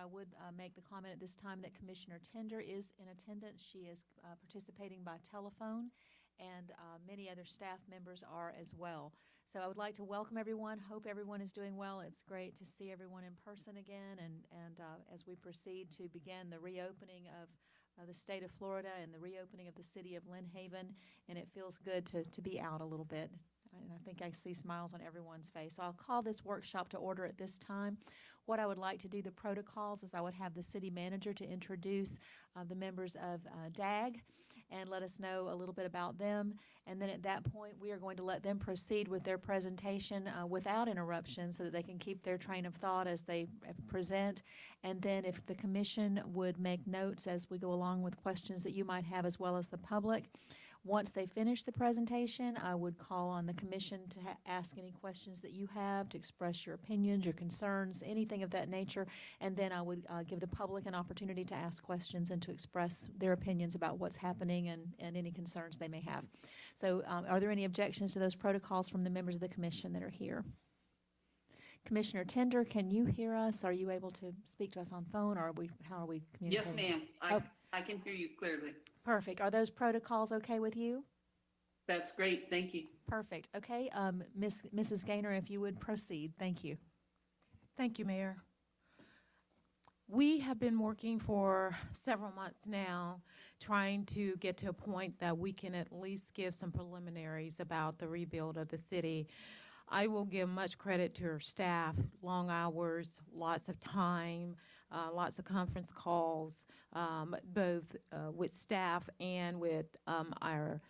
would make the comment at this time that Commissioner Tender is in attendance. She is participating by telephone, and many other staff members are as well. So I would like to welcome everyone. Hope everyone is doing well. It's great to see everyone in person again, and as we proceed to begin the reopening of the state of Florida and the reopening of the city of Lynn Haven, and it feels good to be out a little bit. And I think I see smiles on everyone's face. So I'll call this workshop to order at this time. What I would like to do, the protocols, is I would have the city manager to introduce the members of DAG and let us know a little bit about them. And then at that point, we are going to let them proceed with their presentation without interruption so that they can keep their train of thought as they present. And then if the commission would make notes as we go along with questions that you might have as well as the public. Once they finish the presentation, I would call on the commission to ask any questions that you have, to express your opinions, your concerns, anything of that nature, and then I would give the public an opportunity to ask questions and to express their opinions about what's happening and any concerns they may have. So are there any objections to those protocols from the members of the commission that are here? Commissioner Tender, can you hear us? Are you able to speak to us on phone, or how are we communicating? Yes, ma'am. I can hear you clearly. Perfect. Are those protocols okay with you? That's great. Thank you. Perfect. Okay, Mrs. Gaynor, if you would proceed. Thank you. Thank you, Mayor. We have been working for several months now trying to get to a point that we can at least give some preliminaries about the rebuild of the city. I will give much credit to our staff, long hours, lots of time, lots of conference calls, both with staff and with our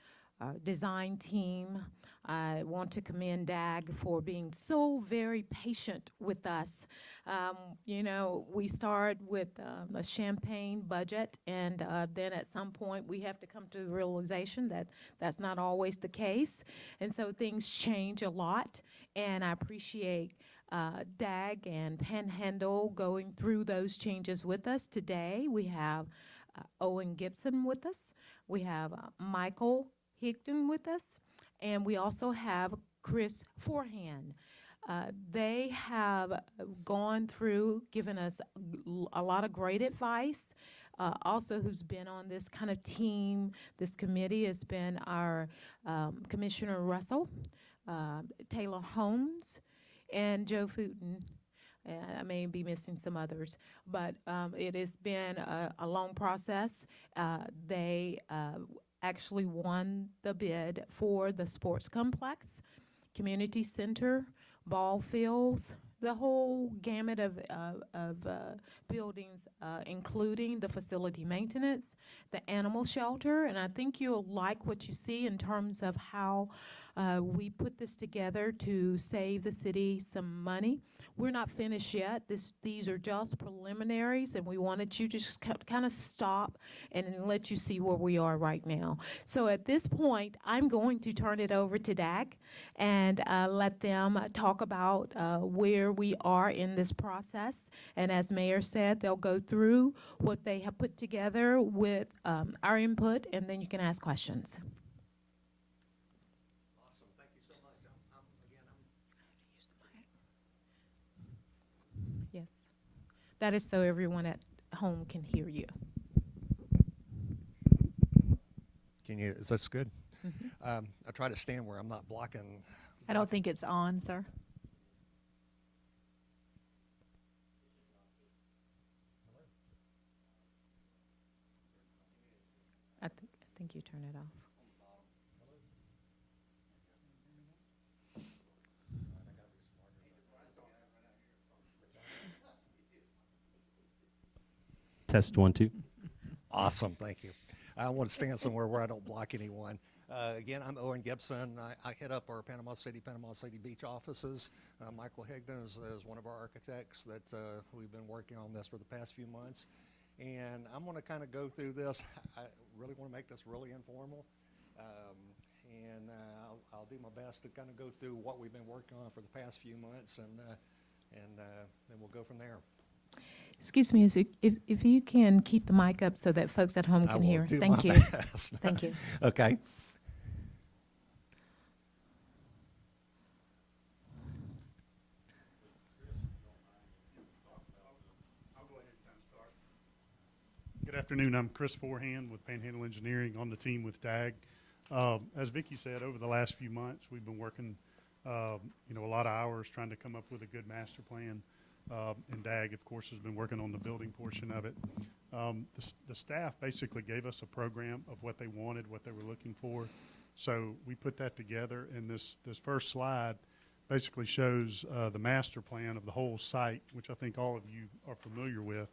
design team. I want to commend DAG for being so very patient with us. You know, we start with a champagne budget, and then at some point we have to come to the realization that that's not always the case. And so things change a lot, and I appreciate DAG and Panhandle going through those changes with us. Today we have Owen Gibson with us. We have Michael Higdon with us, and we also have Chris Forehand. They have gone through, given us a lot of great advice. Also, who's been on this kind of team, this committee, has been our Commissioner Russell, Taylor Holmes, and Joe Footen. I may be missing some others, but it has been a long process. They actually won the bid for the sports complex, community center, ball fields, the whole gamut of buildings, including the facility maintenance, the animal shelter, and I think you'll like what you see in terms of how we put this together to save the city some money. We're not finished yet. These are just preliminaries, and we wanted you to just kind of stop and let you see where we are right now. So at this point, I'm going to turn it over to DAG and let them talk about where we are in this process. And as Mayor said, they'll go through what they have put together with our input, and then you can ask questions. Yes, that is so everyone at home can hear you. Can you, is this good? Mm-hmm. I try to stand where I'm not blocking. I don't think it's on, sir. I think you turn it off. Test 1, 2. Awesome, thank you. I want to stand somewhere where I don't block anyone. Again, I'm Owen Gibson. I head up our Panama City Beach offices. Michael Higdon is one of our architects that we've been working on this for the past few months. And I'm going to kind of go through this. I really want to make this really informal. And I'll do my best to kind of go through what we've been working on for the past few months, and then we'll go from there. Excuse me, if you can keep the mic up so that folks at home can hear. Thank you. Thank you. Okay. Good afternoon. I'm Chris Forehand with Panhandle Engineering on the team with DAG. As Vicki said, over the last few months, we've been working, a lot of hours trying to come up with a good master plan. And DAG, of course, has been working on the building portion of it. The staff basically gave us a program of what they wanted, what they were looking for. So we put that together, and this first slide basically shows the master plan of the whole site, which I think all of you are familiar with.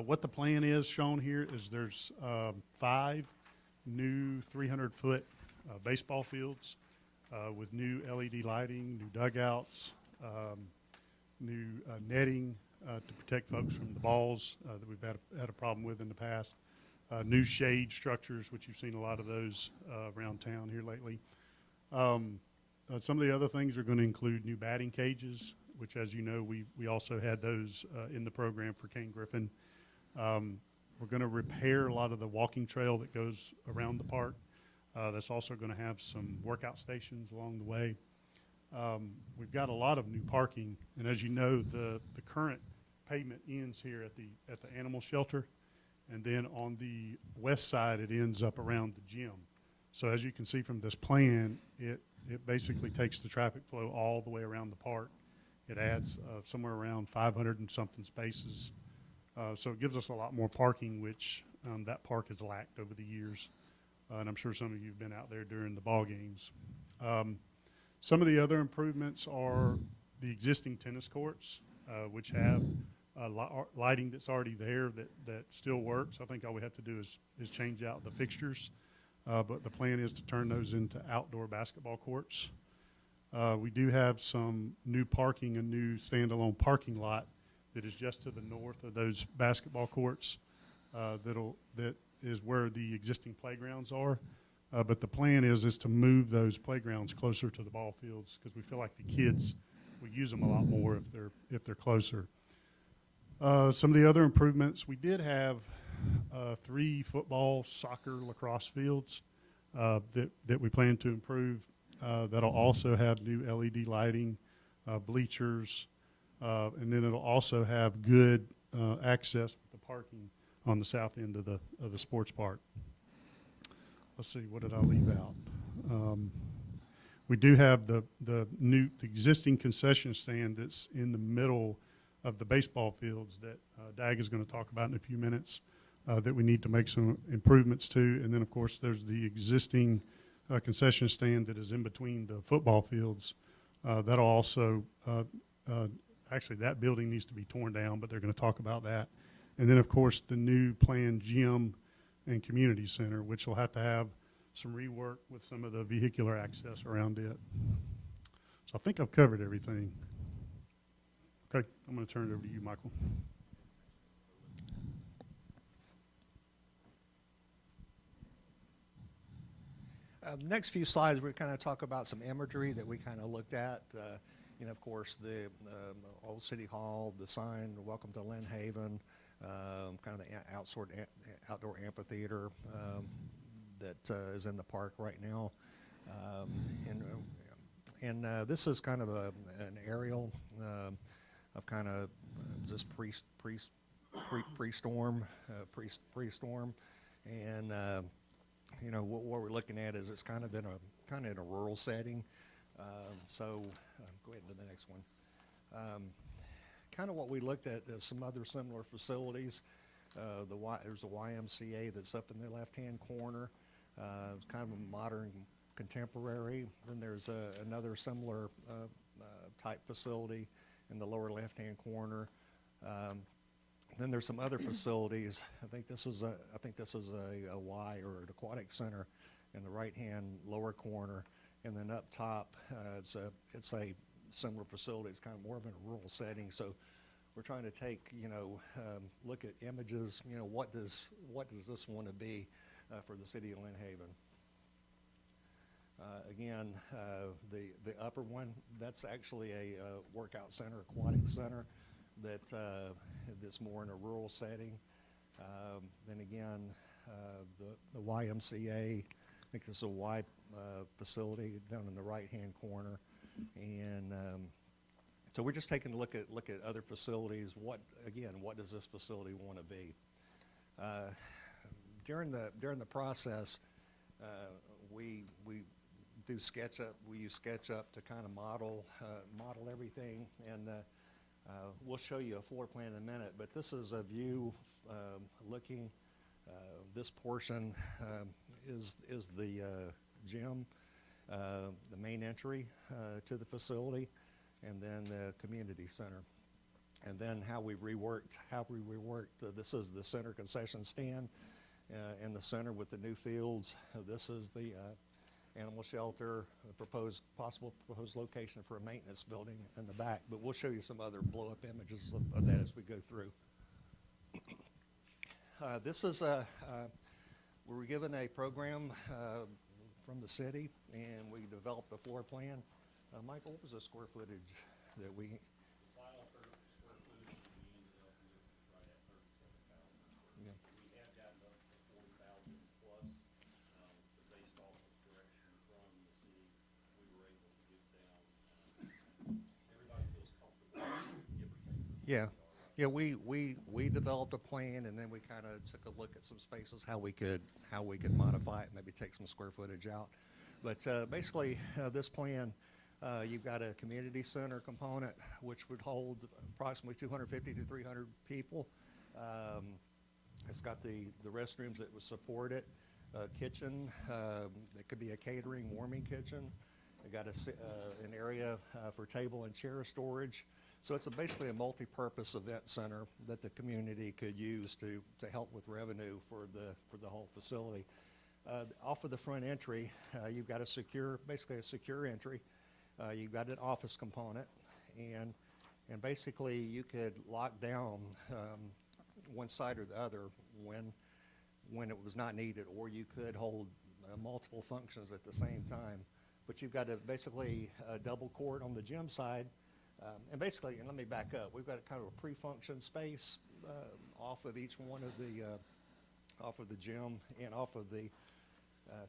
What the plan is shown here is there's 5 new 300-foot baseball fields with new LED lighting, new dugouts, new netting to protect folks from the balls that we've had a problem with in the past. New shade structures, which you've seen a lot of those around town here lately. Some of the other things are going to include new batting cages, which, as you know, we also had those in the program for Kane Griffin. We're going to repair a lot of the walking trail that goes around the park. That's also going to have some workout stations along the way. We've got a lot of new parking, and as you know, the current pavement ends here at the animal shelter, and then on the west side it ends up around the gym. So as you can see from this plan, it basically takes the traffic flow all the way around the park. It adds somewhere around 500 and something spaces. So it gives us a lot more parking, which that park has lacked over the years. And I'm sure some of you have been out there during the ball games. Some of the other improvements are the existing tennis courts, which have lighting that's already there that still works. I think all we have to do is change out the fixtures. But the plan is to turn those into outdoor basketball courts. We do have some new parking, a new standalone parking lot that is just to the north of those basketball courts. That is where the existing playgrounds are. But the plan is to move those playgrounds closer to the ball fields because we feel like the kids will use them a lot more if they're closer. Some of the other improvements, we did have 3 football, soccer, lacrosse fields that we plan to improve. That'll also have new LED lighting, bleachers, and then it'll also have good access with the parking on the south end of the sports park. Let's see, what did I leave out? We do have the existing concession stand that's in the middle of the baseball fields that DAG is going to talk about in a few minutes that we need to make some improvements to. And then, of course, there's the existing concession stand that is in between the football fields. That'll also, actually, that building needs to be torn down, but they're going to talk about that. And then, of course, the new planned gym and community center, which will have to have some rework with some of the vehicular access around it. So I think I've covered everything. Okay, I'm going to turn it over to you, Michael. Next few slides, we kind of talk about some imagery that we kind of looked at. Of course, the old City Hall, the sign, welcome to Lynn Haven, kind of the outdoor amphitheater that is in the park right now. And this is kind of an aerial of kind of just pre-storm, and what we're looking at is it's kind of in a rural setting. So go ahead to the next one. Kind of what we looked at is some other similar facilities. There's a YMCA that's up in the left-hand corner. It's kind of a modern contemporary. Then there's another similar type facility in the lower left-hand corner. Then there's some other facilities. I think this is a Y, or an aquatic center, in the right-hand lower corner, and then up top, it's a similar facility. It's kind of more of in a rural setting. So we're trying to take, look at images. What does this want to be for the city of Lynn Haven? Again, the upper one, that's actually a workout center, aquatic center that's more in a rural setting. Then again, the YMCA, I think this is a Y facility down in the right-hand corner, and So we're just taking a look at other facilities. What does this facility want to be? During the process, we do SketchUp. We use SketchUp to kind of model everything, and we'll show you a floor plan in a minute. But this is a view looking. This portion is the gym, the main entry to the facility, and then the community center. And then how we reworked. This is the center concession stand in the center with the new fields. This is the animal shelter, possible proposed location for a maintenance building in the back. But we'll show you some other blow-up images of that as we go through. This is we were given a program from the city, and we developed a floor plan. Michael, what was the square footage that we? Final square footage, we ended up with right at 37,000. Yeah. We have gotten up to 40,000 plus, but based off of direction from the city, we were able to get down. Everybody feels comfortable, give or take. Yeah. Yeah, we developed a plan, and then we kind of took a look at some spaces, how we could modify it, maybe take some square footage out. But basically, this plan, you've got a community center component, which would hold approximately 250 to 300 people. It's got the restrooms that would support it, kitchen. It could be a catering, warming kitchen. It got an area for table and chair storage. So it's basically a multi-purpose event center that the community could use to help with revenue for the whole facility. Off of the front entry, you've got basically a secure entry. You've got an office component, and basically you could lock down one side or the other when it was not needed, or you could hold multiple functions at the same time. But you've got basically a double court on the gym side. And let me back up. We've got kind of a pre-function space off of each one of off of the gym and off of the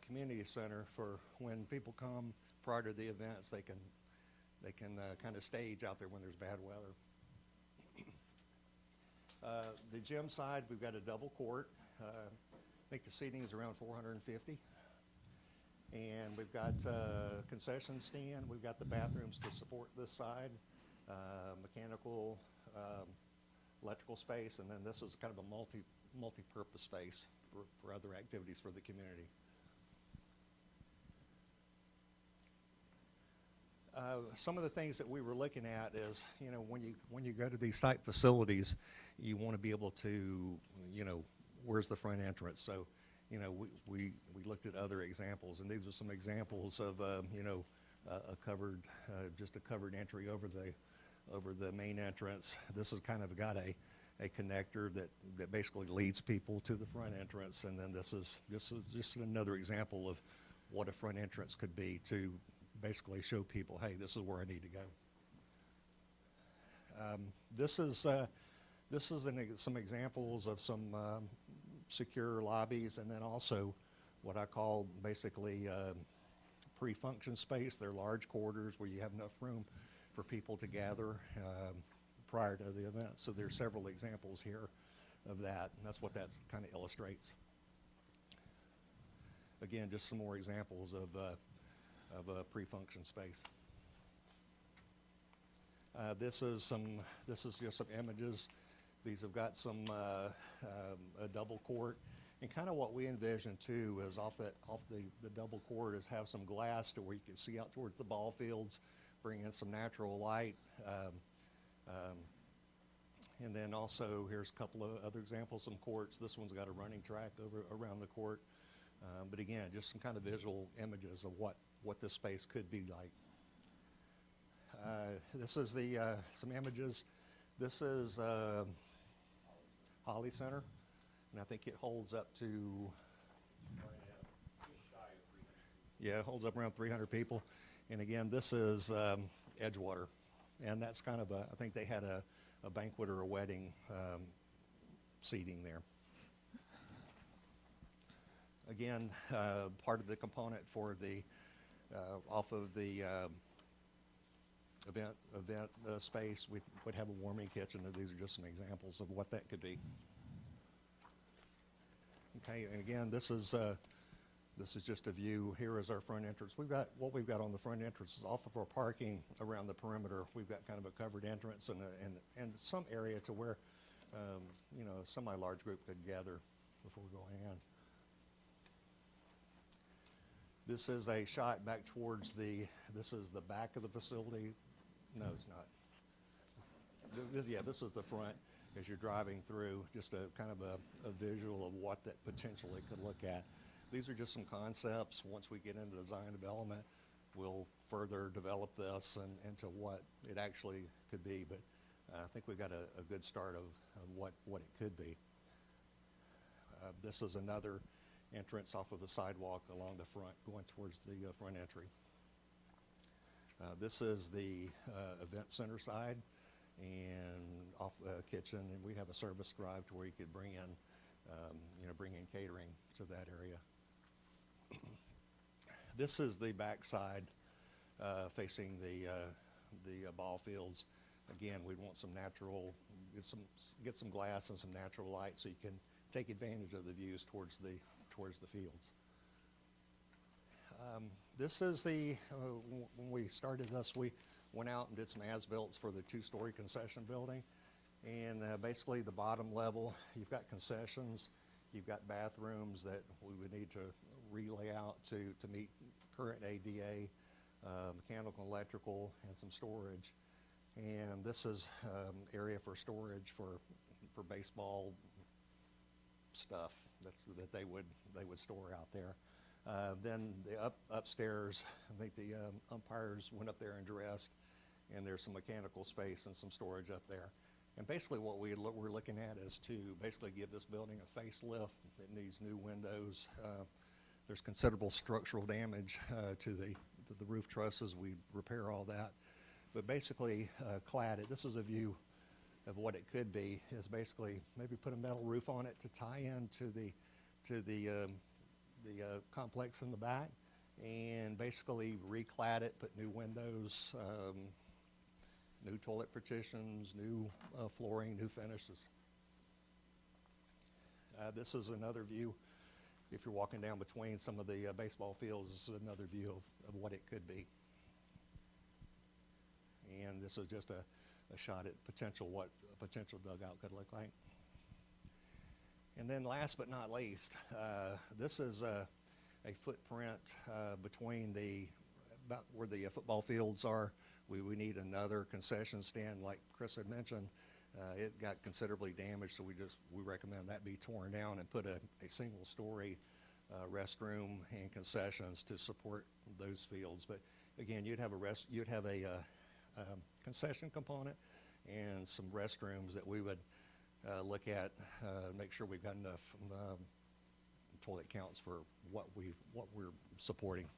community center for when people come prior to the events. They can kind of stage out there when there's bad weather. The gym side, we've got a double court. I think the seating is around 450. And we've got a concession stand. We've got the bathrooms to support this side. Mechanical, electrical space, and then this is kind of a multi-purpose space for other activities for the community. Some of the things that we were looking at is, when you go to these type facilities, you want to be able to, where's the front entrance? So, we looked at other examples, and these are some examples of, just a covered entry over the main entrance. This has kind of got a connector that basically leads people to the front entrance, and then this is just another example of what a front entrance could be to basically show people, hey, this is where I need to go. This is some examples of some secure lobbies, and then also what I call basically pre-function space. They're large quarters where you have enough room for people to gather prior to the event. So there's several examples here of that, and that's what that kind of illustrates. Again, just some more examples of a pre-function space. This is just some images. These have got some a double court, and kind of what we envision too is off the double court is have some glass to where you can see out towards the ball fields, bring in some natural light, and then also here's a couple of other examples, some courts. This one's got a running track around the court, but again, just some kind of visual images of what this space could be like. This is some images. This is Holly Center, and I think it holds up to, it holds up around 300 people. And again, this is Edgewater, and that's kind of I think they had a banquet or a wedding seating there. Again, part of the component for the off of the event space. We would have a warming kitchen, and these are just some examples of what that could be. Okay, and again, this is just a view. Here is our front entrance. What we've got on the front entrance is off of our parking around the perimeter. We've got kind of a covered entrance and some area to where you know, a semi-large group could gather before going in. This is a shot back towards this is the back of the facility. No, it's not. This is the front as you're driving through, just a kind of a visual of what that potentially could look at. These are just some concepts. Once we get into design development, we'll further develop this and into what it actually could be. But I think we've got a good start of what it could be. This is another entrance off of the sidewalk along the front, going towards the front entry. This is the event center side and off kitchen, and we have a service drive to where you could bring in catering to that area. This is the back side facing the ball fields. Again, we want some natural, get some glass and some natural light so you can take advantage of the views towards the fields. This is when we started this, we went out and did some as-builts for the two-story concession building. And basically the bottom level, you've got concessions, you've got bathrooms that we would need to relay out to meet current ADA, mechanical, electrical, and some storage. And this is area for storage for baseball stuff that they would store out there. Then the upstairs, I think the umpires went up there and dressed, and there's some mechanical space and some storage up there. And basically what we're looking at is to basically give this building a facelift. It needs new windows. There's considerable structural damage to the roof trusses. We repair all that. But basically clad it. This is a view of what it could be, is basically maybe put a metal roof on it to tie into the complex in the back, and basically reclad it, put new windows, new toilet partitions, new flooring, new finishes. This is another view. If you're walking down between some of the baseball fields, this is another view of what it could be. And this is just a shot at what a potential dugout could look like. And then last but not least, this is a footprint between about where the football fields are. We need another concession stand, like Chris had mentioned. It got considerably damaged, so we recommend that be torn down and put a single story restroom and concessions to support those fields. But again, you'd have a concession component and some restrooms that we would look at, make sure we've got enough toilet counts for what we're supporting.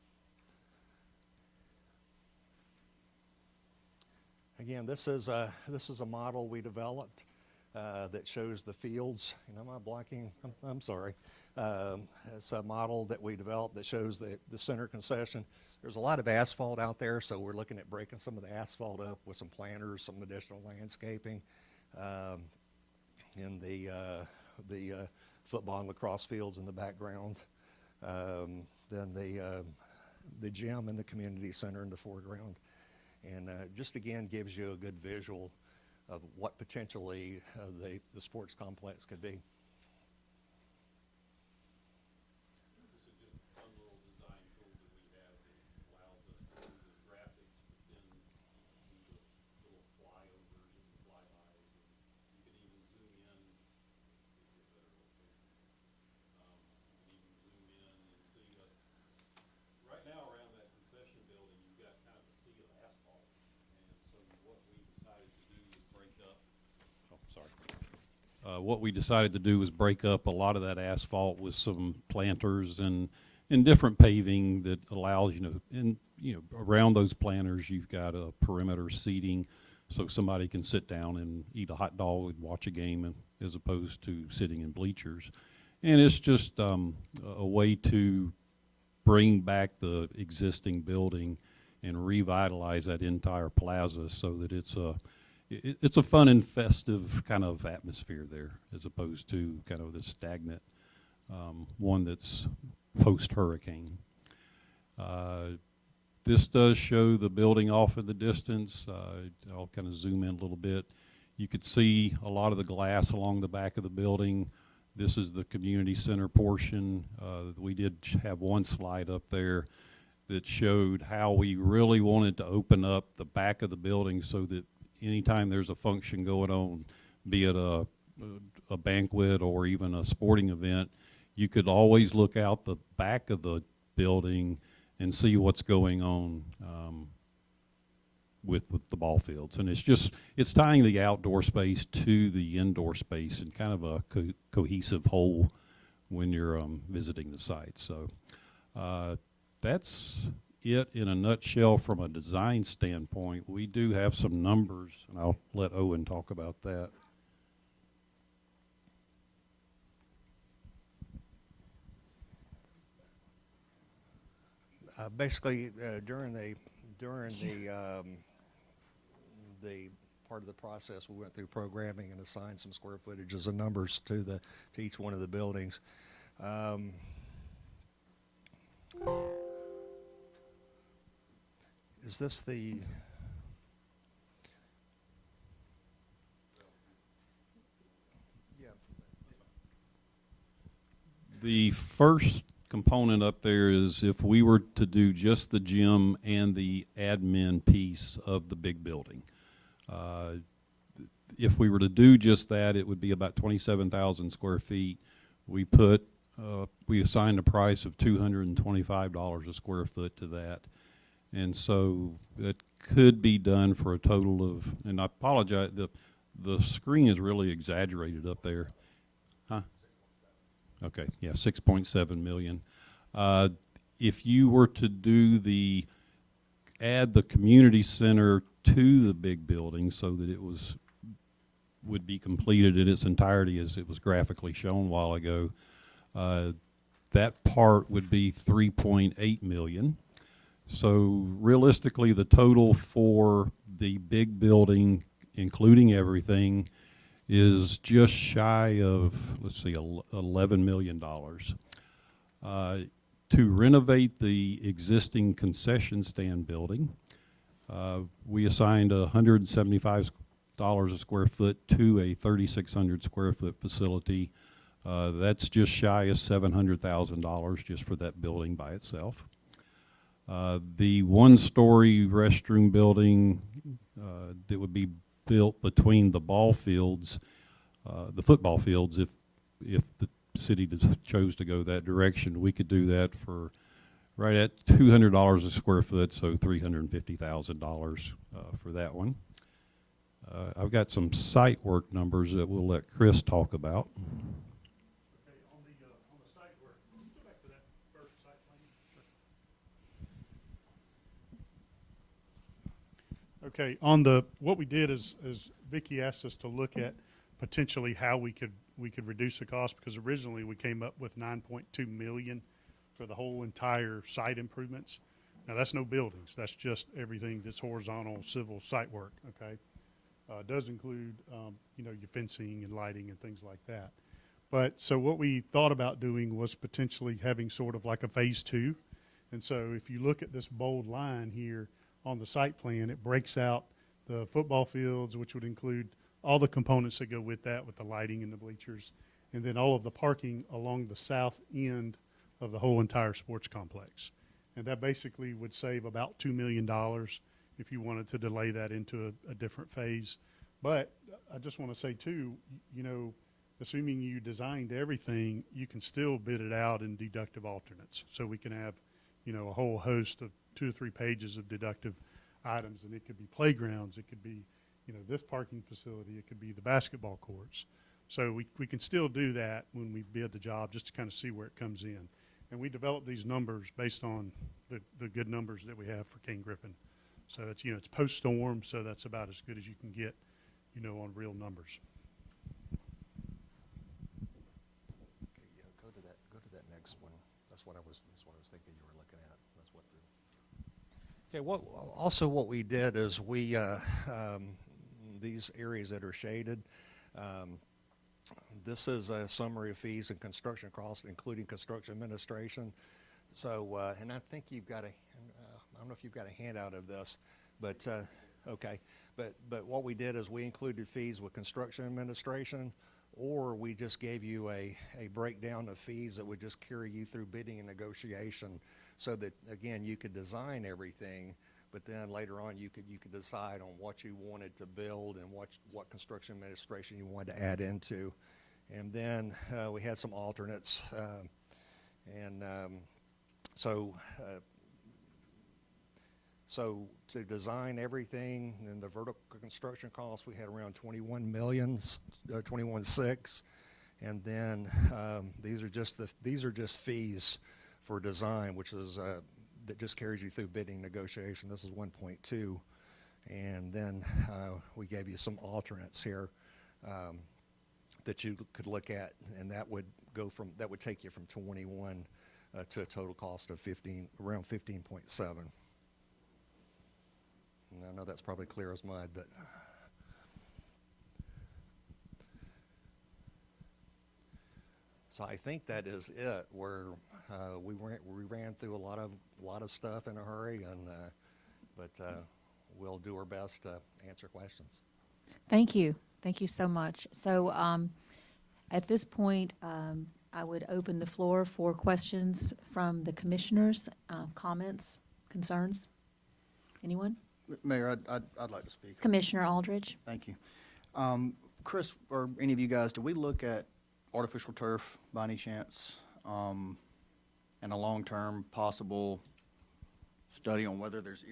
Again, this is a model we developed that shows the fields. And am I blocking? I'm sorry. It's a model that we developed that shows the center concession. There's a lot of asphalt out there, so we're looking at breaking some of the asphalt up with some planters, some additional landscaping. In the football and lacrosse fields in the background. Then the gym and the community center in the foreground. And just again gives you a good visual of what potentially the sports complex could be. This is just a fun little design tool that we have that allows us to do the graphics, but then do the little flyovers and flybys. And you can even zoom in, if you're better location. You can even zoom in and see right now around that concession building, you've got kind of a sea of asphalt. And so what we decided to do is break up. Oh, sorry. What we decided to do was break up a lot of that asphalt with some planters and different paving that allows, around those planters, you've got a perimeter seating so somebody can sit down and eat a hot dog and watch a game as opposed to sitting in bleachers. And it's just a way to bring back the existing building and revitalize that entire plaza so that it's a fun and festive kind of atmosphere there, as opposed to kind of the stagnant one that's post-hurricane. This does show the building off in the distance. I'll kind of zoom in a little bit. You could see a lot of the glass along the back of the building. This is the community center portion. We did have one slide up there that showed how we really wanted to open up the back of the building so that anytime there's a function going on, be it a banquet or even a sporting event, you could always look out the back of the building and see what's going on with the ball fields. And it's tying the outdoor space to the indoor space in kind of a cohesive whole when you're visiting the site. So that's it in a nutshell from a design standpoint. We do have some numbers, and I'll let Owen talk about that. Basically, during the part of the process, we went through programming and assigned some square footages and numbers to each one of the buildings. Is this the? Yeah. The first component up there is if we were to do just the gym and the admin piece of the big building. If we were to do just that, it would be about 27,000 square feet. We assigned a price of $225 a square foot to that. And so it could be done for a total of, and I apologize, the screen is really exaggerated up there. Huh? Okay, yeah, 6.7 million. If you were to add the community center to the big building so that it would be completed in its entirety as it was graphically shown a while ago, that part would be 3.8 million. So realistically, the total for the big building, including everything, is just shy of, let's see, $11 million. To renovate the existing concession stand building, we assigned $175 a square foot to a 3,600 square foot facility. That's just shy of $700,000 just for that building by itself. The one-story restroom building that would be built between the ball fields, the football fields, if the city chose to go that direction, we could do that for right at $200 a square foot, so $350,000 for that one. I've got some site work numbers that we'll let Chris talk about. Okay, on the site work, can you go back to that first site plan? Okay, what we did is Vicki asked us to look at potentially how we could reduce the cost, because originally we came up with 9.2 million for the whole entire site improvements. Now that's no buildings, that's just everything that's horizontal civil site work, okay? It does include, your fencing and lighting and things like that. But so what we thought about doing was potentially having sort of like a phase two. And so if you look at this bold line here on the site plan, it breaks out the football fields, which would include all the components that go with that, with the lighting and the bleachers, and then all of the parking along the south end of the whole entire sports complex. And that basically would save about $2 million if you wanted to delay that into a different phase. But I just want to say too, assuming you designed everything, you can still bid it out in deductive alternates. So we can have, a whole host of 2 or 3 pages of deductive items, and it could be playgrounds, it could be, this parking facility, it could be the basketball courts. So we can still do that when we bid the job, just to kind of see where it comes in. And we develop these numbers based on the good numbers that we have for King Griffin. So it's, it's post-storm, so that's about as good as you can get, on real numbers. Okay, yeah, go to that next one. That's what I was thinking you were looking at. That's what Okay, what we did is we, these areas that are shaded, this is a summary of fees and construction costs, including construction administration. So, and I think you've got I don't know if you've got a handout of this, but, okay. But what we did is we included fees with construction administration, or we just gave you a breakdown of fees that would just carry you through bidding and negotiation, so that, again, you could design everything, but then later on you could decide on what you wanted to build and what construction administration you wanted to add into. And then we had some alternates, so to design everything, and the vertical construction costs, we had around 21 million, 21.6, and then these are just fees for design, which is that just carries you through bidding negotiation. This is 1.2, and then we gave you some alternates here that you could look at, and that would take you from 21 to a total cost of around 15.7. And I know that's probably clear as mud, but so I think that is it. Where we ran through a lot of stuff in a hurry, and but we'll do our best to answer questions. Thank you. Thank you so much. So at this point, I would open the floor for questions from the commissioners, comments, concerns. Anyone? Mayor, I'd like to speak. Commissioner Aldridge. Thank you. Chris, or any of you guys, do we look at artificial turf by any chance, and a long-term possible study on whether there's,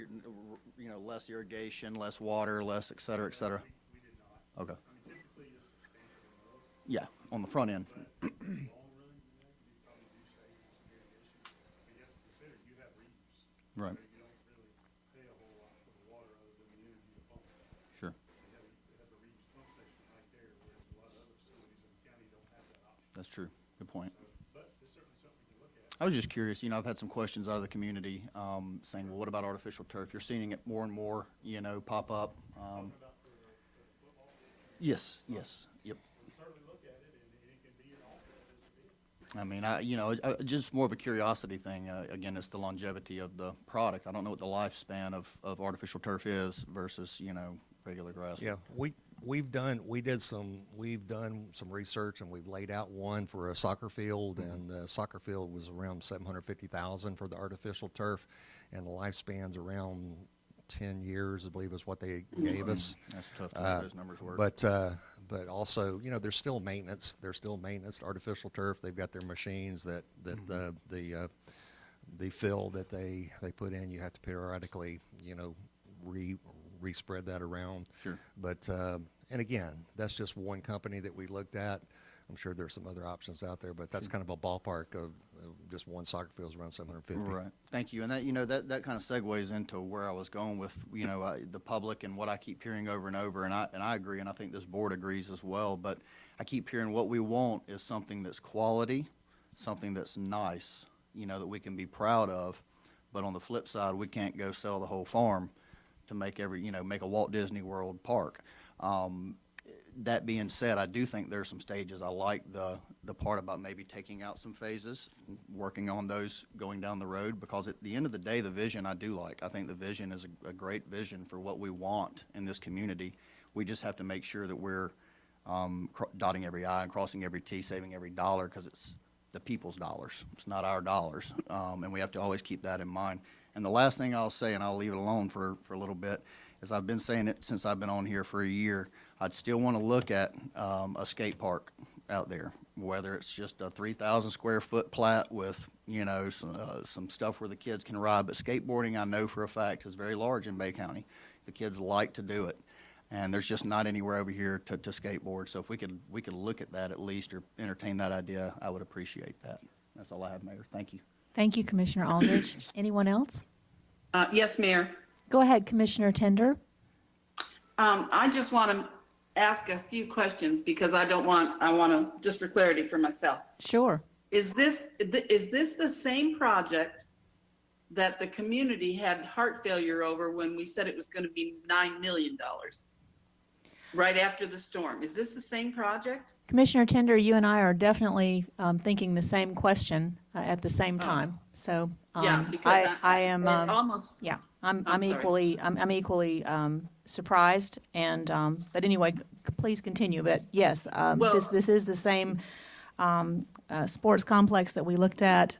less irrigation, less water, less et cetera, et cetera? We did not. Okay. I mean, typically it's substantially more. Yeah, on the front end. But in the long run, you probably do save some irrigation. But you have to consider, you have reuse. Right. So you don't really pay a whole lot for the water other than the energy to pump it. Sure. They have a reuse pump station right there, whereas a lot of other facilities in the county don't have that option. That's true. Good point. So, but it's certainly something we can look at. I was just curious, I've had some questions out of the community, saying, well, what about artificial turf? You're seeing it more and more, pop up. Talking about for the football field, Yes, yep. we'll certainly look at it, and it can be an alternate as a bid. I mean, just more of a curiosity thing. Again, it's the longevity of the product. I don't know what the lifespan of artificial turf is versus, regular grass. Yeah, we've done some research, and we've laid out one for a soccer field, and the soccer field was around $750,000 for the artificial turf, and the lifespan's around 10 years, I believe, is what they gave us. That's tough to make those numbers work. But also, there's still maintenance. There's still maintenance to artificial turf. They've got their machines that the fill that they put in, you have to periodically, respread that around. Sure. But and again, that's just one company that we looked at. I'm sure there's some other options out there, but that's kind of a ballpark of just one soccer field is around 750. Right. Thank you. And that kind of segues into where I was going with, the public and what I keep hearing over and over. And I agree, and I think this board agrees as well. But I keep hearing what we want is something that's quality, something that's nice, that we can be proud of. But on the flip side, we can't go sell the whole farm to make make a Walt Disney World park. That being said, I do think there's some stages. I like the part about maybe taking out some phases, working on those going down the road, because at the end of the day, the vision I do like. I think the vision is a great vision for what we want in this community. We just have to make sure that we're dotting every I and crossing every T, saving every dollar, because it's the people's dollars. It's not our dollars, and we have to always keep that in mind. And the last thing I'll say, and I'll leave it alone for a little bit, is I've been saying it since I've been on here for a year. I'd still want to look at a skate park out there, whether it's just a 3,000 square foot plat with, some stuff where the kids can ride. But skateboarding, I know for a fact, is very large in Bay County. The kids like to do it, and there's just not anywhere over here to skateboard. So if we could look at that at least, or entertain that idea, I would appreciate that. That's all I have, Mayor. Thank you. Thank you, Commissioner Aldridge. Anyone else? Yes, Mayor. Go ahead, Commissioner Tender. I just want to ask a few questions because I want to, just for clarity for myself. Sure. Is this the same project that the community had heart failure over when we said it was going to be $9 million right after the storm. Is this the same project? Commissioner Tender, you and I are definitely thinking the same question at the same Oh. time. So Yeah, because I am, it almost, yeah, I'm sorry. equally surprised. And but anyway, please continue. But yes, Well- this is the same sports complex that we looked at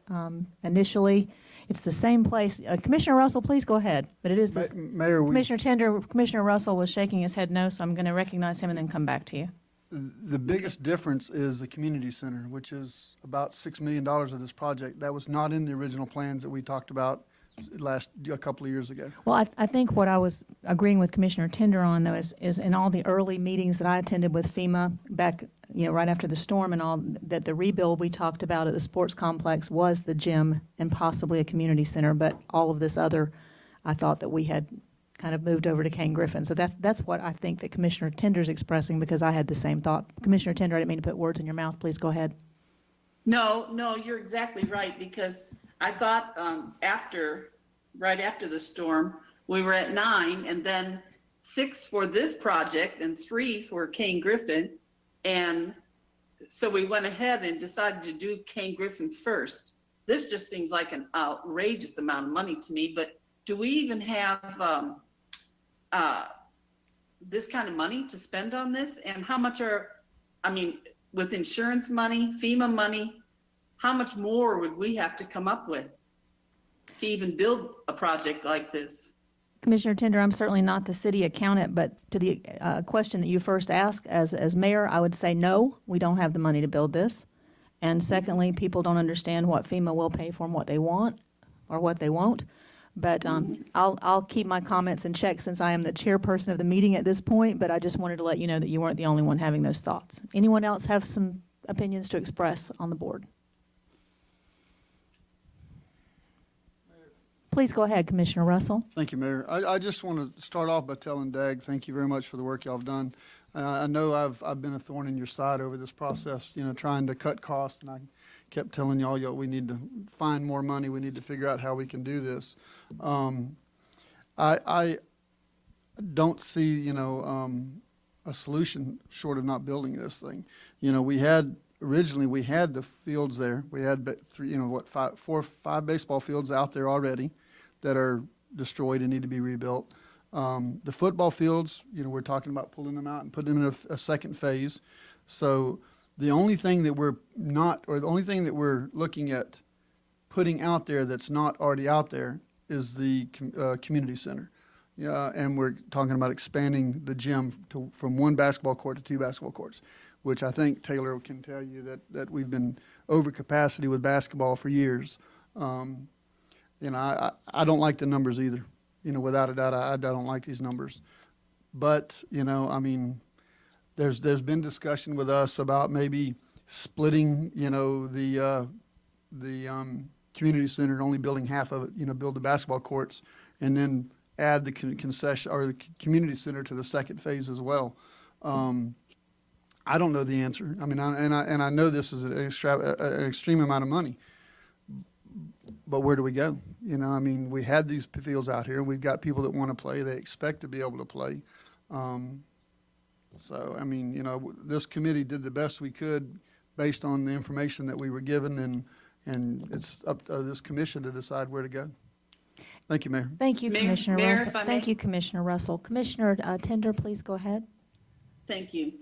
initially. It's the same place. Commissioner Russell, please go ahead. But it is this. Mayor, Commissioner Tender, Commissioner Russell was shaking his head no, so I'm going to recognize him and then come back to you. the biggest difference is the community center, which is about $6 million of this project. That was not in the original plans that we talked about a couple of years ago. Well, I think what I was agreeing with Commissioner Tender on, though, is in all the early meetings that I attended with FEMA back, right after the storm and all, that the rebuild we talked about at the sports complex was the gym and possibly a community center, but all of this other, I thought that we had kind of moved over to Kane Griffin. So that's what I think that Commissioner Tender's expressing, because I had the same thought. Commissioner Tender, I didn't mean to put words in your mouth. Please go ahead. No, you're exactly right, because I thought right after the storm, we were at 9 and then 6 for this project and 3 for Kane Griffin. And so we went ahead and decided to do Kane Griffin first. This just seems like an outrageous amount of money to me, but do we even have this kind of money to spend on this? And how much with insurance money, FEMA money, how much more would we have to come up with to even build a project like this? Commissioner Tender, I'm certainly not the city accountant, but to the question that you first asked, as mayor, I would say no, we don't have the money to build this. And secondly, people don't understand what FEMA will pay for and what they want or what they won't. But I'll keep my comments in check since I am the chairperson of the meeting at this point, but I just wanted to let you know that you weren't the only one having those thoughts. Anyone else have some opinions to express on the board? Please go ahead, Commissioner Russell. Thank you, Mayor. I just want to start off by telling Dag, thank you very much for the work y'all have done. I know I've been a thorn in your side over this process, trying to cut costs, and I kept telling y'all, we need to find more money. We need to figure out how we can do this. I don't see, a solution short of not building this thing. Originally we had the fields there. We had five baseball fields out there already that are destroyed and need to be rebuilt. The football fields, we're talking about pulling them out and putting in a second phase. So the only thing that we're looking at putting out there that's not already out there is the community center. And we're talking about expanding the gym from 1 basketball court to 2 basketball courts, which I think Taylor can tell you that we've been over capacity with basketball for years. I don't like the numbers either. Without a doubt, I don't like these numbers. But, there's been discussion with us about maybe splitting, the community center and only building half of it, build the basketball courts and then add the concession or the community center to the second phase as well. I don't know the answer. I know this is an extreme amount of money, but where do we go? We had these fields out here. We've got people that want to play. They expect to be able to play. This committee did the best we could based on the information that we were given, and it's up to this commission to decide where to go. Thank you, Mayor. Thank you, Commissioner Russell. if I may. Thank you, Commissioner Russell. Commissioner Tender, please go ahead. Thank you.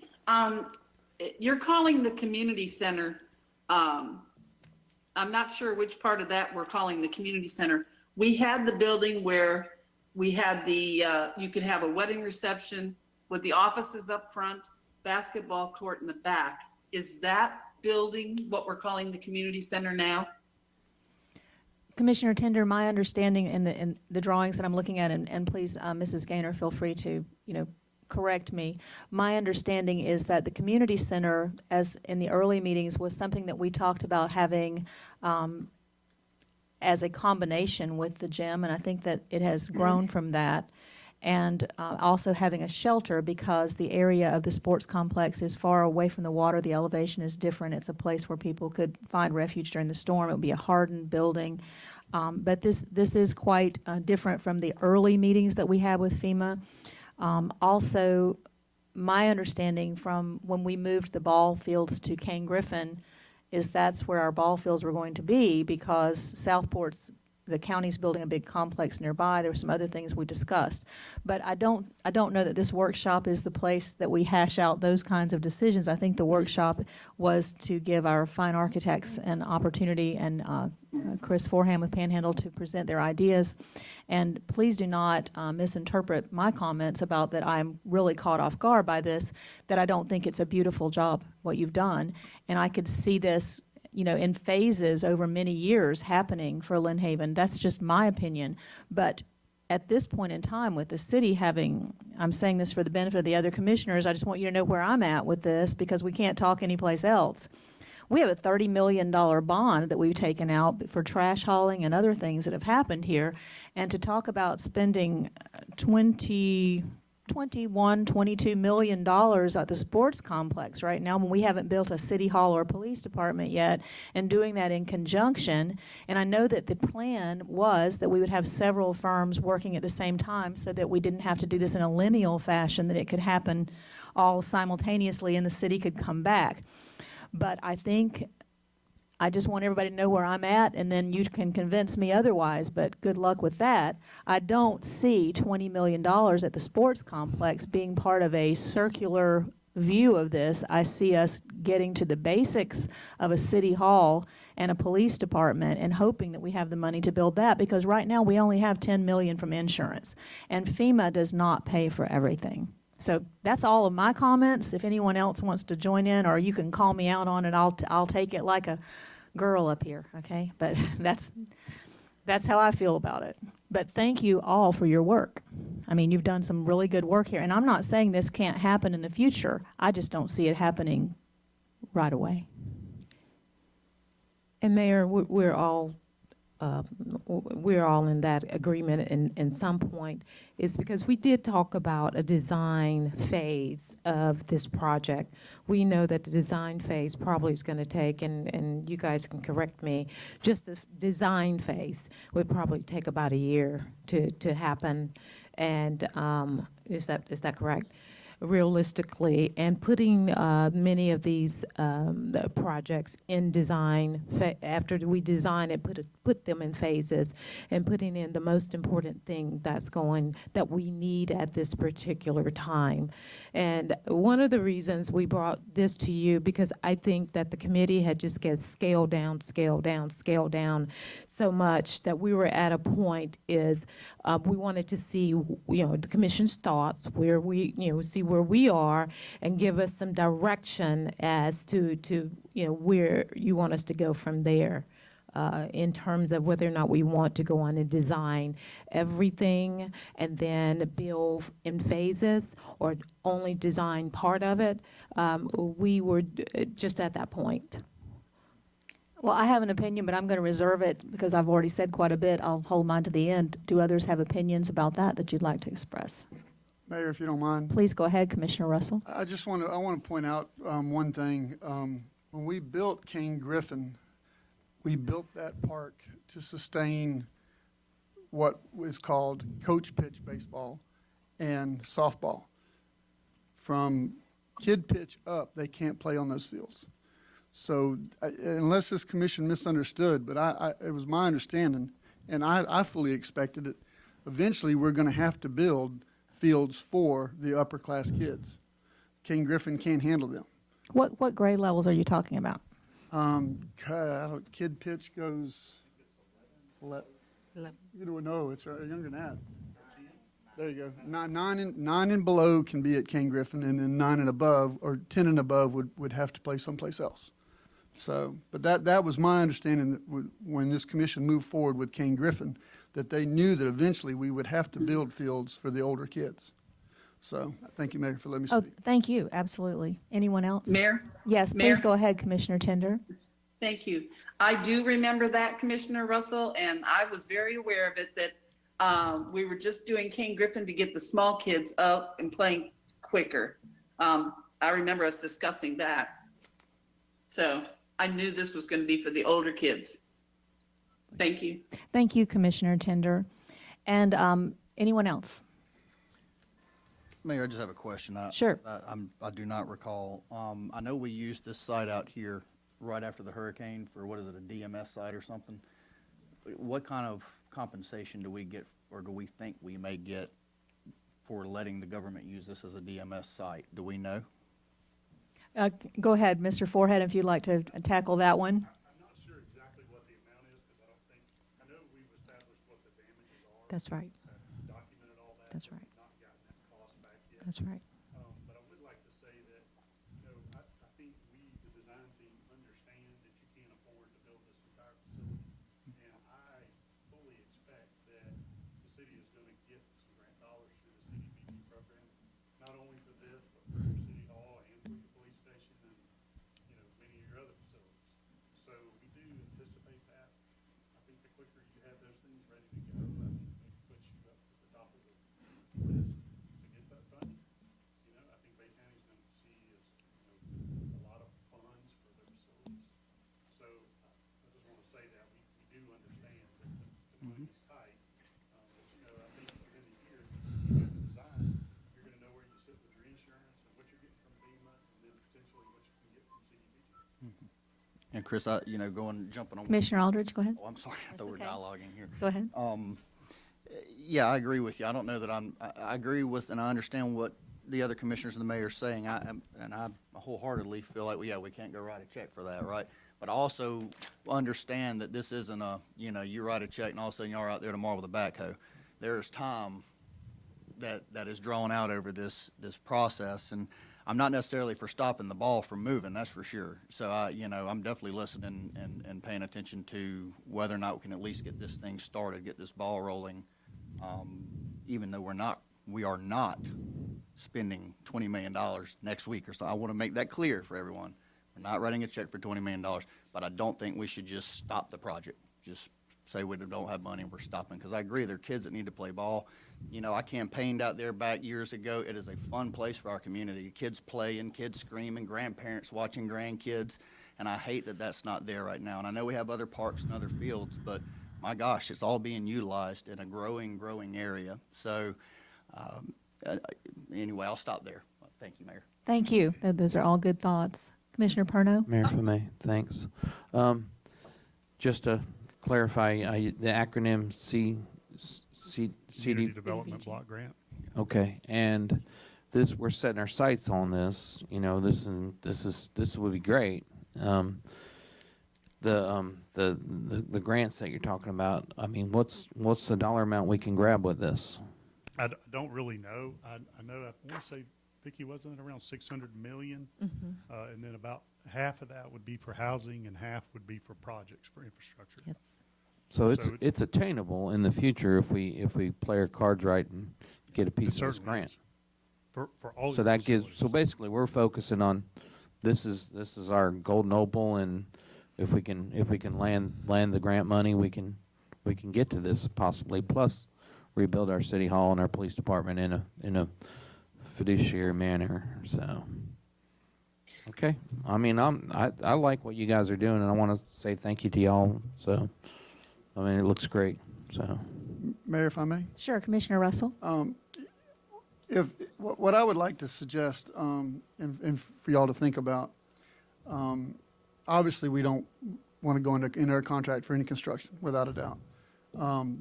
You're calling the community center, I'm not sure which part of that we're calling the community center. We had the building where we had you could have a wedding reception with the offices up front, basketball court in the back. Is that building what we're calling the community center now? Commissioner Tender, my understanding in the drawings that I'm looking at, and please, Mrs. Gaynor, feel free to, correct me. My understanding is that the community center, as in the early meetings, was something that we talked about having as a combination with the gym, and I think that it has grown from that. and also having a shelter because the area of the sports complex is far away from the water. The elevation is different. It's a place where people could find refuge during the storm. It would be a hardened building. But this is quite different from the early meetings that we had with FEMA. Also, my understanding from when we moved the ball fields to Kane Griffin is that's where our ball fields were going to be because Southport's, the county's building a big complex nearby. There were some other things we discussed. But I don't know that this workshop is the place that we hash out those kinds of decisions. I think the workshop was to give our fine architects an opportunity and Chris Forham with Panhandle to present their ideas. And please do not misinterpret my comments about that I'm really caught off guard by this, that I don't think it's a beautiful job, what you've done. And I could see this, you know, in phases over many years happening for Lynn Haven. That's just my opinion. But at this point in time, with the city having, I'm saying this for the benefit of the other commissioners, I just want you to know where I'm at with this because we can't talk anyplace else. We have a $30 million bond that we've taken out for trash hauling and other things that have happened here. And to talk about spending $22 million at the sports complex right now when we haven't built a city hall or police department yet, and doing that in conjunction. And I know that the plan was that we would have several firms working at the same time so that we didn't have to do this in a lineal fashion, that it could happen all simultaneously and the city could come back. But I think I just want everybody to know where I'm at, and then you can convince me otherwise, but good luck with that. I don't see $20 million at the sports complex being part of a circular view of this. I see us getting to the basics of a city hall and a police department and hoping that we have the money to build that, because right now we only have $10 million from insurance, and FEMA does not pay for everything. So that's all of my comments. If anyone else wants to join in, or you can call me out on it, I'll take it like a girl up here, okay? But that's how I feel about it. But thank you all for your work. I mean, you've done some really good work here, and I'm not saying this can't happen in the future. I just don't see it happening right away. And Mayor, we're all in that agreement in some point, is because we did talk about a design phase of this project. We know that the design phase probably is going to take, and you guys can correct me, just the design phase would probably take about a year to happen. And is that correct? Realistically, and putting many of these the projects in design after we design it, put them in phases, and putting in the most important thing that we need at this particular time. And one of the reasons we brought this to you, because I think that the committee had just get scaled down so much that we were at a point is we wanted to see, the commission's thoughts, where we, see where we are, and give us some direction as to where you want us to go from there, in terms of whether or not we want to go on and design everything and then build in phases, or only design part of it. We were just at that point. Well, I have an opinion, but I'm going to reserve it because I've already said quite a bit. I'll hold mine to the end. Do others have opinions about that you'd like to express? Mayor, if you don't mind. Please go ahead, Commissioner Russell. I want to point out one thing. When we built Kane Griffin, we built that park to sustain what is called coach pitch baseball and softball. From kid pitch up, they can't play on those fields. So unless this commission misunderstood, but it was my understanding, and I fully expected it, eventually we're going to have to build fields for the upper class kids. Kane Griffin can't handle them. What grade levels are you talking about? Kid pitch goes, no, it's younger than that. There you go. Nine and below can be at Kane Griffin, and then 9 and above, or 10 and above would have to play someplace else. So, but that was my understanding that when this commission moved forward with Kane Griffin, that they knew that eventually we would have to build fields for the older kids. So, thank you, Mayor, for letting me speak. Oh, thank you. Absolutely. Anyone else? Mayor? Yes, Mayor? please go ahead, Commissioner Tender. Thank you. I do remember that, Commissioner Russell, and I was very aware of it, that We were just doing King Griffin to get the small kids up and playing quicker. I remember us discussing that. So I knew this was going to be for the older kids. Thank you. Thank you, Commissioner Tender. And anyone else? Mayor, I just have a question. Sure. I do not recall. I know we used this site out here right after the hurricane for, what is it, a DMS site or something? What kind of compensation do we get, or do we think we may get for letting the government use this as a DMS site? Do we know? Go ahead, Mr. Forehead, if you'd like to tackle that one. I'm not sure exactly what the amount is, because I know we've established what the damages are. That's right. Documented all that. That's but right. we've not gotten that cost back yet. That's right. But I would like to say that, I think we, the design team, understand that you can't afford to build this entire facility. And I fully expect that the city is going to get some grant dollars through the CDBG program, not only for this, but for your city hall and for your police station and, many of your other facilities. So we do anticipate that. I think the quicker you have those things ready to go, I think maybe puts you up at the top of the list to get that funding. I think Bay County's going to see a lot of funds for their facilities. So I just want to say that we do understand that the money's tight. But I think within a year, you have the design, you're going to know where you sit with your insurance and what you're getting from FEMA, and then potentially what you can get from CDBG. And Chris, jumping on. Commissioner Aldridge, go ahead. Oh, I'm sorry. I That's thought we were okay. dialoguing here. Go ahead. Yeah, I agree with you. I don't know that I agree with, and I understand what the other commissioners and the mayor are saying. I wholeheartedly feel like, we can't go write a check for that, right? But I also understand that this isn't you write a check and all of a sudden you're out there tomorrow with a backhoe. There's time that is drawn out over this process, and I'm not necessarily for stopping the ball from moving, that's for sure. So I'm definitely listening and paying attention to whether or not we can at least get this thing started, get this ball rolling, even though we are not spending $20 million next week or so. I want to make that clear for everyone. We're not writing a check for $20 million, but I don't think we should just stop the project. Just say we don't have money and we're stopping, because I agree there are kids that need to play ball. I campaigned out there back years ago. It is a fun place for our community. Kids playing, kids screaming, grandparents watching grandkids, and I hate that that's not there right now. And I know we have other parks and other fields, but my gosh, it's all being utilized in a growing area. So anyway, I'll stop there. Thank you, Mayor. Thank you. Those are all good thoughts. Commissioner Perno? Mayor, if I may, thanks. Just to clarify, the acronym Community Development Block Grant. Okay, and we're setting our sights on this. This would be great. The grants that you're talking about. I mean, what's the dollar amount we can grab with this? I don't really know. I know, I want to say, Vicki, wasn't it around 600 million? Mm-hmm. And then about half of that would be for housing and half would be for projects, for infrastructure. Yes. So So it's attainable in the future if we play our cards right and get a It piece of this certainly grant. is. For all So your that gives. So facilities. basically, we're focusing on this is our golden opal, and if we can land the grant money, we can get to this possibly, plus rebuild our city hall and our police department in a fiduciary manner. So okay, I mean I like what you guys are doing, and I want to say thank you to y'all. So I mean, it looks great. So Mayor, if I may? Sure, Commissioner Russell? What I would like to suggest, and for y'all to think about, obviously we don't want to go into a contract for any construction, without a doubt.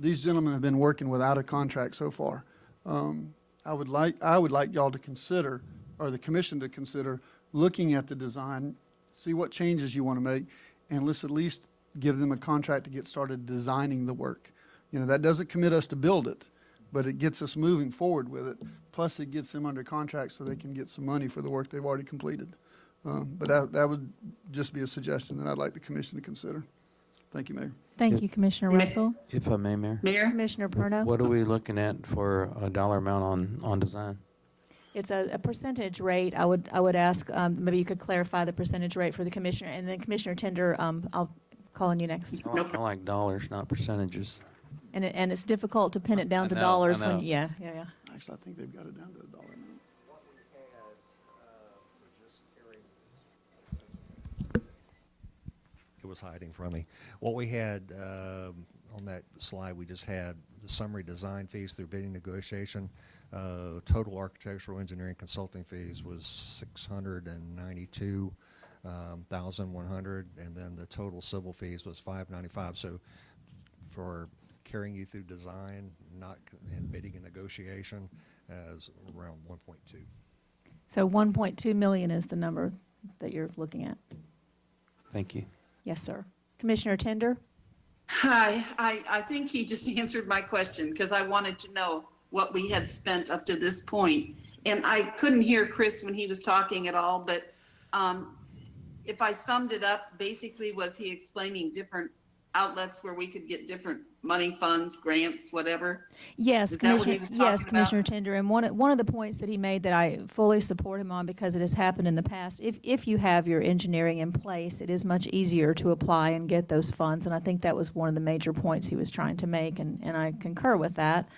These gentlemen have been working without a contract so far. I would like y'all to consider, or the commission to consider, looking at the design, see what changes you want to make, and let's at least give them a contract to get started designing the work. That doesn't commit us to build it, but it gets us moving forward with it. Plus, it gets them under contract so they can get some money for the work they've already completed. But that would just be a suggestion that I'd like the commission to consider. Thank you, Mayor. Thank you, Commissioner Ma- Russell. if I may, Mayor, Mayor? Commissioner Perno? what are we looking at for a dollar amount on design? It's a percentage rate. I would ask, maybe you could clarify the percentage rate for the commissioner, and then Commissioner Tender, I'll call on you next. I like dollars, not percentages. And it's difficult to pin it down I to know, dollars I know. when, yeah, yeah, yeah. Actually, I think they've got it down to a dollar now. It was hiding from me. What we had on that slide, we just had the summary design fees through bidding negotiation. Total architectural engineering consulting fees was $692,100, and then the total civil fees was $595. So for carrying you through design, not and bidding and negotiation, as around 1.2. So 1.2 million is the number that you're looking at. Thank you. Yes, sir. Commissioner Tender? Hi, I think he just answered my question because I wanted to know what we had spent up to this point. And I couldn't hear Chris when he was talking at all, but if I summed it up, basically was he explaining different outlets where we could get different money, funds, grants, whatever? Yes, Is that what he Commissioner, was yes, talking about? Commissioner Tender, and one of the points that he made that I fully support him on because it has happened in the past, if you have your engineering in place, it is much easier to apply and get those funds, and I think that was one of the major points he was trying to make, and I concur with that.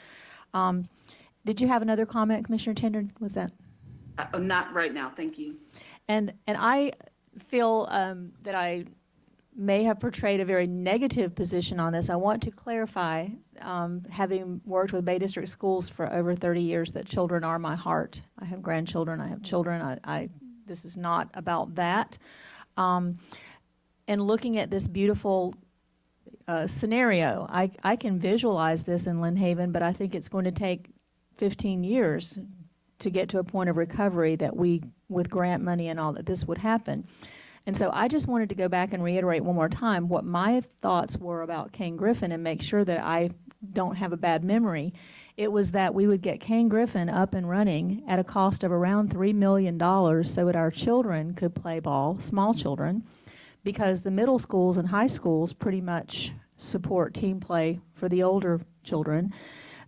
Did you have another comment, Commissioner Tender? Was that? Not right now, thank you. And I feel that I may have portrayed a very negative position on this. I want to clarify, having worked with Bay District schools for over 30 years, that children are my heart. I have grandchildren, I have children. This is not about that. And looking at this beautiful scenario, I can visualize this in Lynn Haven, but I think it's going to take 15 years to get to a point of recovery that we, with grant money and all, that this would happen. And so I just wanted to go back and reiterate one more time what my thoughts were about Kane Griffin and make sure that I don't have a bad memory. It was that we would get Kane Griffin up and running at a cost of around $3 million so that our children could play ball, small children, because the middle schools and high schools pretty much support team play for the older children.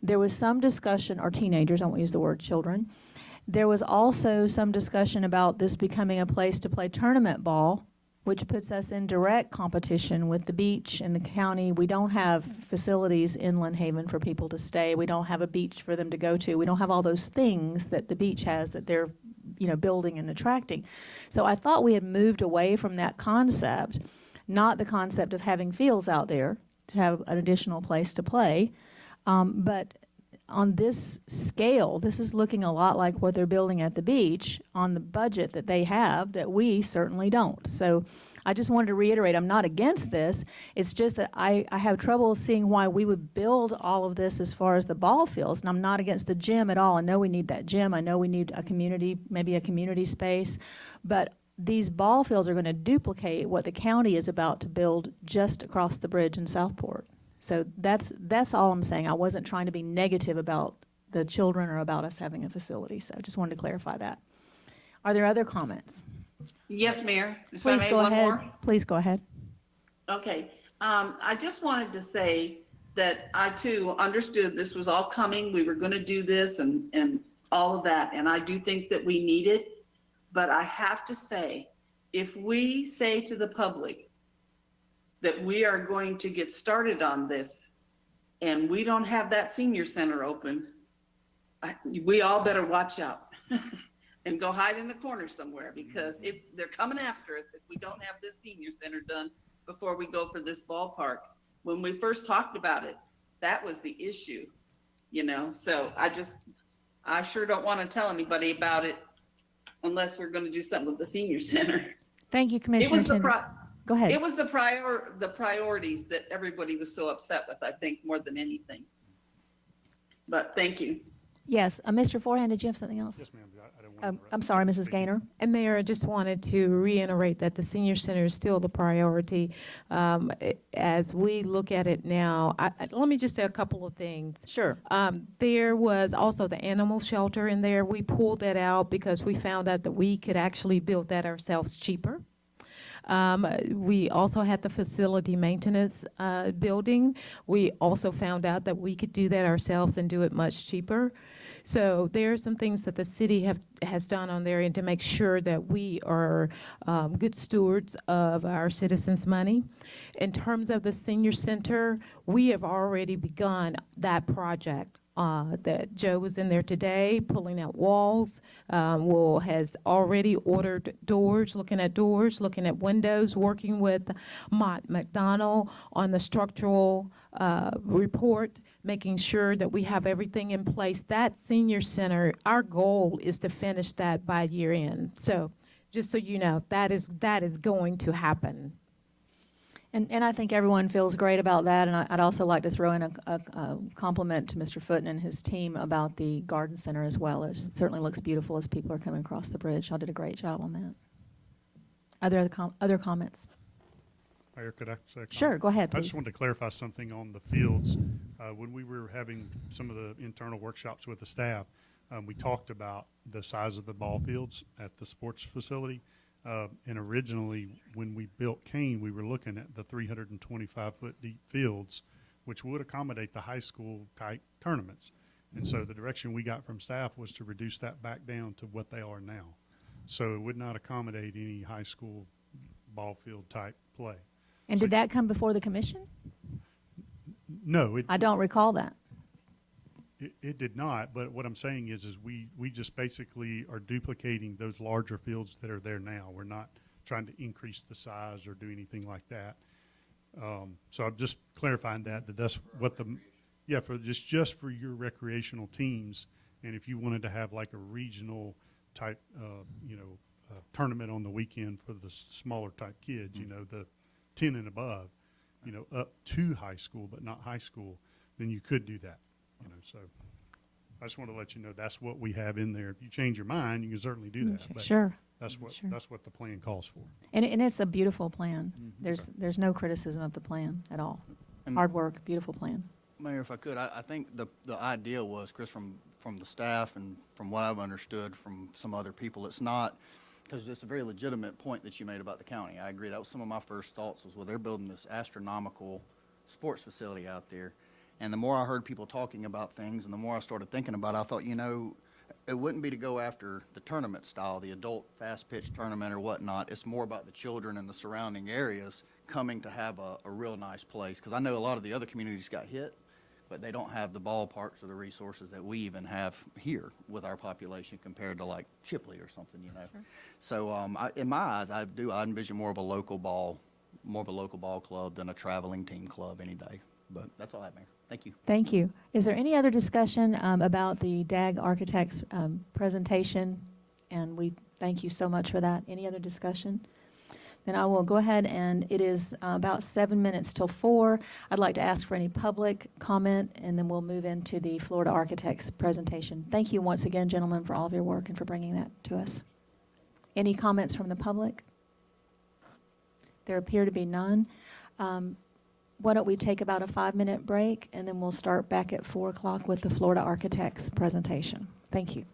There was some discussion, or teenagers, I won't use the word children. There was also some discussion about this becoming a place to play tournament ball, which puts us in direct competition with the beach and the county. We don't have facilities in Lynn Haven for people to stay. We don't have a beach for them to go to. We don't have all those things that the beach has that they're, building and attracting. So I thought we had moved away from that concept, not the concept of having fields out there to have an additional place to play, but on this scale, this is looking a lot like what they're building at the beach on the budget that they have that we certainly don't. So I just wanted to reiterate, I'm not against this. It's just that I have trouble seeing why we would build all of this as far as the ball fields. And I'm not against the gym at all. I know we need that gym. I know we need a community, maybe a community space. But these ball fields are going to duplicate what the county is about to build just across the bridge in Southport. So that's all I'm saying. I wasn't trying to be negative about the children or about us having a facility. So I just wanted to clarify that. Are there other comments? Yes, Mayor, if Please I may, go one ahead. more? Please go ahead. Okay, I just wanted to say that I too understood this was all coming. We were going to do this and all of that. And I do think that we need it. But I have to say, if we say to the public that we are going to get started on this and we don't have that senior center open, we all better watch out and go hide in the corner somewhere, because they're coming after us if we don't have this senior center done before we go for this ballpark. When we first talked about it, that was the issue, so I sure don't want to tell anybody about it unless we're going to do something with the senior center. Thank you, Commissioner Tender. Go ahead. It was the priorities that everybody was so upset with, I think, more than anything. But thank you. Yes, Mr. Forehand, did you have something else? Yes, ma'am. I don't want to I'm sorry, Mrs. Gaynor. And Mayor, I just wanted to reiterate that the senior center is still the priority. As we look at it now, let me just say a couple of things. Sure. There was also the animal shelter in there. We pulled that out because we found out that we could actually build that ourselves cheaper. We also had the facility maintenance building. We also found out that we could do that ourselves and do it much cheaper. So there are some things that the city has done on their end to make sure that we are good stewards of our citizens' money. In terms of the senior center, we have already begun that project. That Joe was in there today, pulling out walls. Has already ordered doors, looking at windows, working with Mott McDonald on the structural report, making sure that we have everything in place. That senior center, our goal is to finish that by year end. So just so you know, that is going to happen. And I think everyone feels great about that, and I'd also like to throw in a compliment to Mr. Footen and his team about the garden center as well. It certainly looks beautiful as people are coming across the bridge. Y'all did a great job on that. Are there other comments? Mayor, could I say a comment? Sure, go ahead, I just please. wanted to clarify something on the fields. When we were having some of the internal workshops with the staff, we talked about the size of the ball fields at the sports facility. And originally, when we built Kane, we were looking at the 325-foot deep fields, which would accommodate the high school type tournaments. And so the direction we got from staff was to reduce that back down to what they are now. So it would not accommodate any high school ball field type play. And So- did that come before the commission? No, I don't recall that. It did not, but what I'm saying is we just basically are duplicating those larger fields that are there now. We're not trying to increase the size or do anything like that. So I'm just clarifying that's what for just for your recreational teams. And if you wanted to have like a regional type, tournament on the weekend for the smaller type kids, the 10 and above, up to high school, but not high school, then you could do that. So I just want to let you know that's what we have in there. If you change your mind, you can certainly do that. But Sure. that's what the plan calls for. And it's a beautiful plan. There's no criticism of the plan at all. And- Hard work, beautiful plan. Mayor, if I could, I think the idea was, Chris, from the staff and from what I've understood from some other people, it's not, because it's a very legitimate point that you made about the county. I agree. That was some of my first thoughts was, well, they're building this astronomical sports facility out there. And the more I heard people talking about things and the more I started thinking about it, I thought, it wouldn't be to go after the tournament style, the adult fast pitch tournament or whatnot. It's more about the children and the surrounding areas coming to have a real nice place. Because I know a lot of the other communities got hit, but they don't have the ballparks or the resources that we even have here with our population compared to like Chipley or something, Sure. So in my eyes, I envision more of a local ball club than a traveling team club any day. But that's all I have, Mayor. Thank you. Thank you. Is there any other discussion about the DAG Architects presentation? And we thank you so much for that. Any other discussion? Then I will go ahead, and it is about 7 minutes till 4. I'd like to ask for any public comment, and then we'll move into the Florida Architects presentation. Thank you once again, gentlemen, for all of your work and for bringing that to us. Any comments from the public? There appear to be none. Why don't we take about a 5-minute break, and then we'll start back at 4 o'clock with the Florida Architects presentation. Thank you.